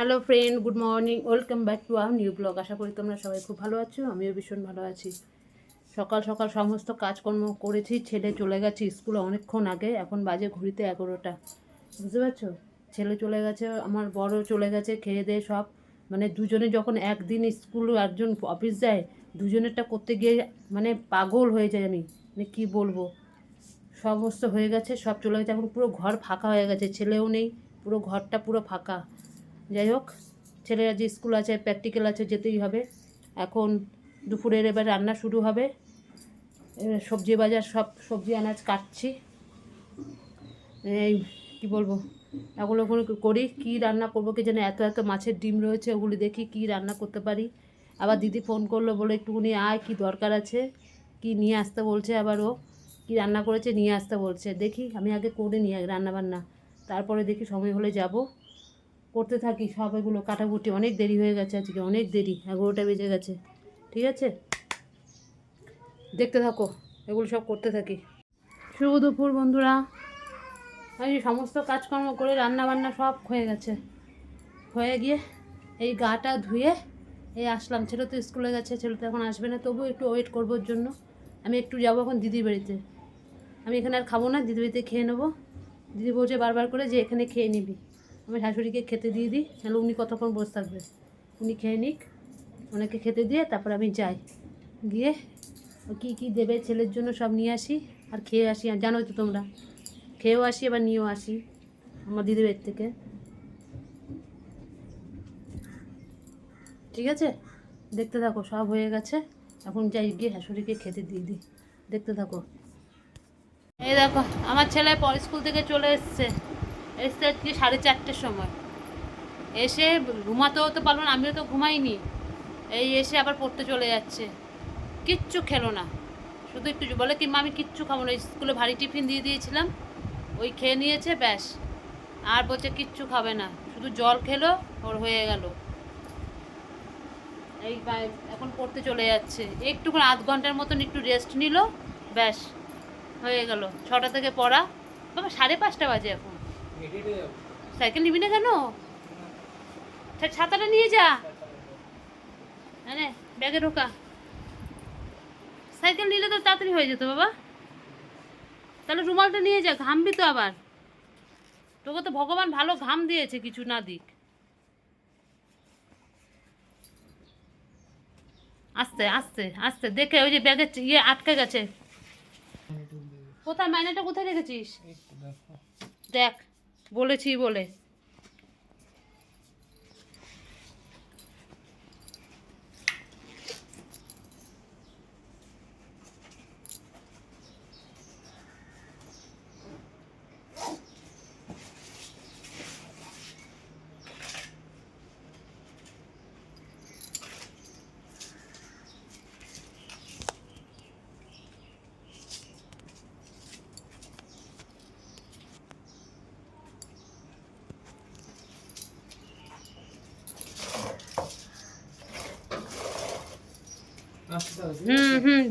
Hello friend, good morning, welcome back to our new blog. আশা করি তোমরা সবাই খুব ভালো আছো, আমিও ভীষণ ভালো আছি। সকাল সকাল সমস্ত কাজকর্ম করেছি, ছেলে চলে গেছে স্কুলে অনেকক্ষণ আগে, এখন বাজে ঘড়িতে 11টা, বুঝতে পারছো? ছেলে চলে গেছে, আমার বড় চলে গেছে, খেয়ে দিয়ে সব, মানে দুজনে যখন একদিন স্কুল একজন অফিস যায়, দুজনেরটা করতে গিয়ে মানে পাগল হয়ে যায় আমি, মানে কী বলবো। সমস্ত হয়ে গেছে, সব চলে গেছে, এখন পুরো ঘর ফাঁকা হয়ে গেছে, ছেলেও নেই, পুরো ঘরটা পুরো ফাঁকা। যাই হোক, ছেলেরা যে স্কুল আছে, প্র্যাকটিক্যাল আছে, যেতেই হবে। এখন দুপুরের এবার রান্না শুরু হবে। সবজি বাজার, সব সবজি আনাজ কাটছি। এই কী বলবো, এগুলো করি, কী রান্না করবো কি জানি, এত এত মাছের ডিম রয়েছে, ওগুলি দেখি কী রান্না করতে পারি। আবার দিদি ফোন করলো, বলে একটুখানি আয়, কী দরকার আছে, কী নিয়ে আসতে বলছে, আবার ও কী রান্না করেছে নিয়ে আসতে বলছে। দেখি, আমি আগে করে নিই রান্না বান্না, তারপরে দেখি সময় হলে যাব। করতে থাকি সব, এগুলো কাটাকুটি, অনেক দেরি হয়ে গেছে আজকে, অনেক দেরি, 11টা বেজে গেছে। ঠিক আছে, দেখতে থাকো, এগুলো সব করতে থাকি। শুভ দুপুর বন্ধুরা। এই সমস্ত কাজকর্ম করে রান্না বান্না সব হয়ে গেছে, হয়ে গিয়ে এই গাটা ধুয়ে এই আসলাম। ছেলে তো স্কুলে গেছে, ছেলে তো এখন আসবে না, তবুও একটু ওয়েট করবোর জন্য আমি একটু যাবো এখন দিদির বাড়িতে। আমি এখানে আর খাবো না, দিদির বাড়িতে খেয়ে নেবো। দিদি বলছে বারবার করে যে এখানে খেয়ে নিবি। আমি শাশুড়িকে খেতে দিয়ে দিই, তাহলে উনি কতক্ষণ বসে থাকবে, উনি খেয়ে নিক, ওনাকে খেতে দিয়ে তারপর আমি যাই, গিয়ে কী কী দেবে ছেলের জন্য সব নিয়ে আসি আর খেয়ে আসি। আর জানোই তো তোমরা, খেয়েও আসি আবার নিয়েও আসি আমার দিদির বাড়ির থেকে। ঠিক আছে, দেখতে থাকো, সব হয়ে গেছে, এখন যাই গিয়ে শাশুড়িকে খেতে দিয়ে দিই, দেখতে থাকো। এই দেখো, আমার ছেলে পর স্কুল থেকে চলে এসছে আজকে 4:30-র সময়। এসে ঘুমাতেও তো পারলো না, আমিও তো ঘুমাইনি, এই এসে আবার পড়তে চলে যাচ্ছে। কিচ্ছু খেলো না, শুধু একটু বলে কি মা আমি কিচ্ছু খাবো না, স্কুলে ভারী টিফিন দিয়ে দিয়েছিলাম, ওই খেয়ে নিয়েছে ব্যাস। আর বলছে কিচ্ছু খাবে না, শুধু জল খেলো, ওর হয়ে গেল। এই এখন পড়তে চলে যাচ্ছে, একটু আধ ঘন্টার মতন একটু রেস্ট নিল, ব্যাস হয়ে গেল। 6টা থেকে পড়া, বাবা 5:30 বাজে এখন। সাইকেল নিবি না কেন? ছাতাটা নিয়ে যা, হ্যাঁ ব্যাগে ঢোকা। সাইকেল নিলে তো তাড়াতাড়ি হয়ে যেত বাবা, তাহলে রুমালটা নিয়ে যা, ঘামবি তো আবার। তোকে তো ভগবান ভালো ঘাম দিয়েছে, কিছু না দিক। আস্তে আস্তে আস্তে দেখে, ওই যে ব্যাগের ইয়ে আটকে গেছে। কোথায় মাইনেটা কোথায় রেখেছিস? দেখ, বলেছি বলে।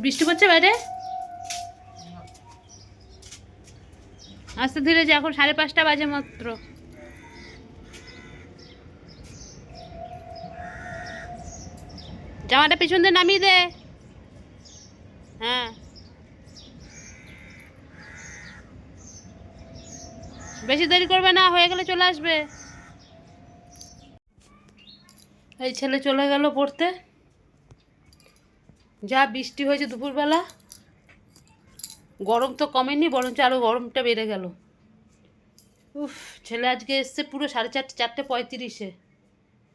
বৃষ্টি পড়ছে বাইরে, আস্তে ধীরে যে, এখন 5:30 বাজে মাত্র। জামাটা পিছন দিয়ে নামিয়ে দে। হ্যাঁ, বেশি দেরি করবে না, হয়ে গেলে চলে আসবে। এই ছেলে চলে গেল পড়তে। যা বৃষ্টি হয়েছে দুপুরবেলা, গরম তো কমেনি, বরঞ্চ আরও গরমটা বেড়ে গেল। উফ, ছেলে আজকে এসছে পুরো 4:30, 4:35-এ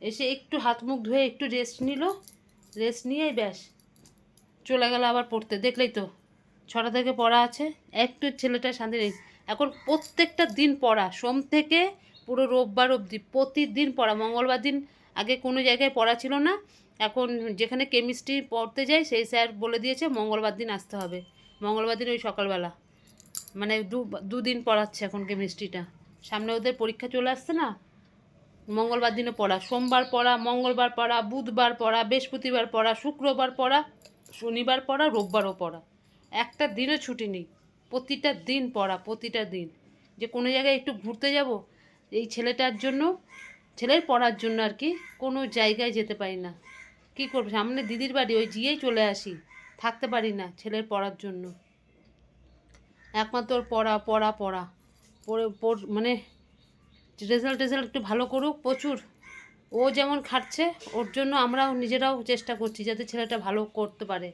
এসে একটু হাত মুখ ধুয়ে একটু রেস্ট নিল, রেস্ট নিয়েই ব্যাস চলে গেল আবার পড়তে। দেখলেই তো, 6টা থেকে পড়া আছে, একটু ছেলেটা শান্তি নেই। এখন প্রত্যেকটা দিন পড়া, সোম থেকে পুরো রোববার অবধি প্রতিদিন পড়া। মঙ্গলবার দিন আগে কোনো জায়গায় পড়া ছিল না, এখন যেখানে কেমিস্ট্রি পড়তে যাই সেই স্যার বলে দিয়েছে মঙ্গলবার দিন আসতে হবে। মঙ্গলবার দিন ওই সকালবেলা, মানে দুদিন পড়াচ্ছে এখন কেমিস্ট্রিটা। সামনে ওদের পরীক্ষা চলে আসছে না, মঙ্গলবার দিনে পড়া, সোমবার পড়া, মঙ্গলবার পড়া, বুধবার পড়া, বৃহস্পতিবার পড়া, শুক্রবার পড়া, শনিবার পড়া, রোববারও পড়া, একটা দিনও ছুটি নেই, প্রতিটা দিন পড়া, প্রতিটা দিন। যে কোনো জায়গায় একটু ঘুরতে যাব, এই ছেলেটার জন্য ছেলের পড়ার জন্য আর কি কোনো জায়গায় যেতে পারি না। কী করবো, সামনে দিদির বাড়ি, ওই গিয়েই চলে আসি, থাকতে পারি না ছেলের পড়ার জন্য। একমাত্র ওর পড়া পড়া পড়া মানে রেজাল্ট একটু ভালো করুক প্রচুর। ও যেমন খাটছে, ওর জন্য আমরাও নিজেরাও চেষ্টা করছি যাতে ছেলেটা ভালো করতে পারে।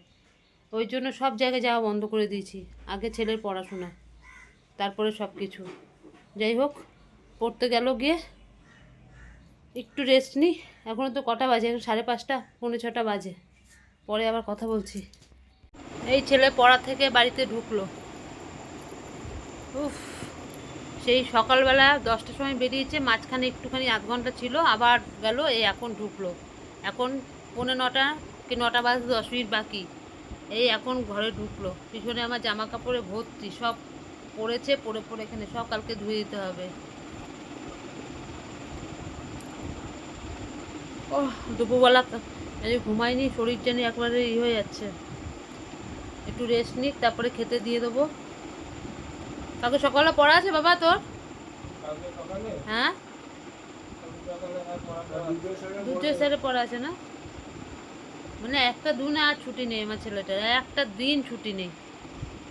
ওই জন্য সব জায়গায় যাওয়া বন্ধ করে দিয়েছি, আগে ছেলের পড়াশোনা, তারপরে সব কিছু। যাই হোক, পড়তে গেল গিয়ে একটু রেস্ট নিই। এখনও তো কটা বাজে, এখন 5:30, 5:45 বাজে। পরে আবার কথা বলছি। এই ছেলে পড়া থেকে বাড়িতে ঢুকলো। উফ, সেই সকালবেলা 10টার সময় বেরিয়েছে, মাঝখানে একটুখানি আধ ঘন্টা ছিল, আবার গেল, এই এখন ঢুকলো। এখন 8:45 কি 9টা বাজে, 10 মিনিট বাকি। এই এখন ঘরে ঢুকলো। পিছনে আমার জামা কাপড়ে ভর্তি, সব পড়েছে, পড়ে এখানে সব কালকে ধুয়ে দিতে হবে। ও দুপুরবেলা ঘুমাইনি, শরীর জানি একবারে হয়ে যাচ্ছে। একটু রেস্ট নিক, তারপরে খেতে দিয়ে দেবো। কালকে সকালে পড়া আছে বাবা তোর? হ্যাঁ, দুটো স্যারে পড়া আছে না? মানে একটা দিন আর ছুটি নেই আমার ছেলেটার, একটা দিন ছুটি নেই,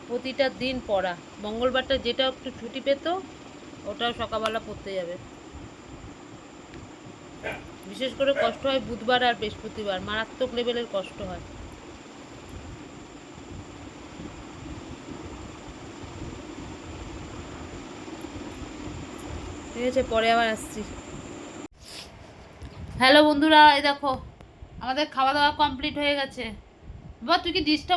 প্রতিটা দিন পড়া। মঙ্গলবারটা যেটা একটু ছুটি পেত, ওটাও সকালবেলা পড়তে যাবে। বিশেষ করে কষ্ট হয় বুধবার আর বৃহস্পতিবার, মারাত্মক লেভেলের কষ্ট হয়। ঠিক আছে, পরে আবার আসছি। হ্যালো বন্ধুরা, এই দেখো আমাদের খাওয়া দাওয়া কমপ্লিট হয়ে গেছে। বাবা তুই কি ডিশটা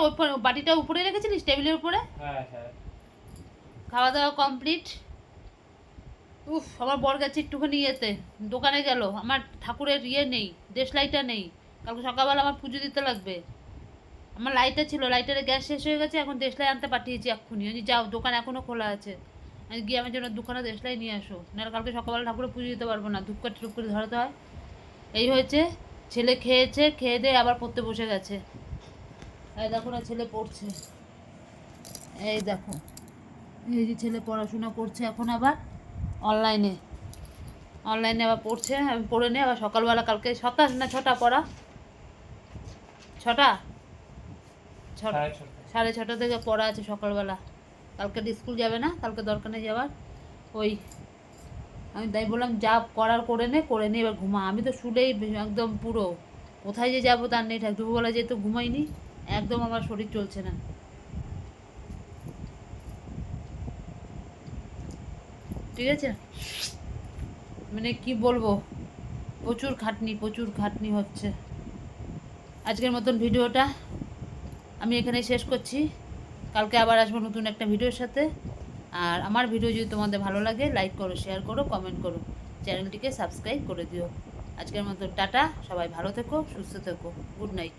বাটিটা উপরে রেখেছিলিস টেবিলের উপরে? হ্যাঁ হ্যাঁ, খাওয়া দাওয়া কমপ্লিট। উফ, আমার বর গেছে একটুখানি ইয়েতে, দোকানে গেল। আমার ঠাকুরের ইয়ে নেই, দেশলাইটা নেই, কালকে সকালবেলা আমার পুজো দিতে লাগবে। আমার লাইটার ছিল, লাইটারে গ্যাস শেষ হয়ে গেছে, এখন দেশলাই আনতে পাঠিয়েছি এক্ষুনি। আমি যাও, দোকান এখনও খোলা আছে, আমি গিয়ে আমার জন্য দোকানে দেশলাই নিয়ে আসো, নাহলে কালকে সকালবেলা ঠাকুরের পুজো দিতে পারবো না, ধূপকাঠি টুপকাঠি ধরাতে হয়। এই হয়েছে। ছেলে খেয়েছে, খেয়ে দিয়ে আবার পড়তে বসে গেছে। এই দেখো না, ছেলে পড়ছে, এই দেখো, এই যে ছেলে পড়াশোনা করছে এখন আবার অনলাইনে আবার পড়ছে। আমি পড়ে নিই, আবার সকালবেলা কালকে 7টা না 6টা পড়া, 6টা 6:30 থেকে পড়া আছে সকালবেলা। কালকে স্কুল যাবে না, কালকে দরকার নেই যাওয়ার। ওই আমি তাই বললাম যা করার করে নে এবার ঘুমা। আমি তো শুলেই একদম পুরো কোথায় যে যাবো তার নেই ঠাক। দুপুরবেলা যেহেতু ঘুমাইনি, একদম আমার শরীর চলছে না। ঠিক আছে, মানে কি বলবো, প্রচুর খাটনি হচ্ছে। আজকের মতন ভিডিওটা আমি এখানেই শেষ করছি। কালকে আবার আসবো নতুন একটা ভিডিওর সাথে। আর আমার ভিডিও যদি তোমাদের ভালো লাগে, লাইক করো, শেয়ার করো, কমেন্ট করো, চ্যানেলটিকে সাবস্ক্রাইব করে দিও। আজকের মতো টাটা, সবাই ভালো থেকো, সুস্থ থেকো, গুড নাইট।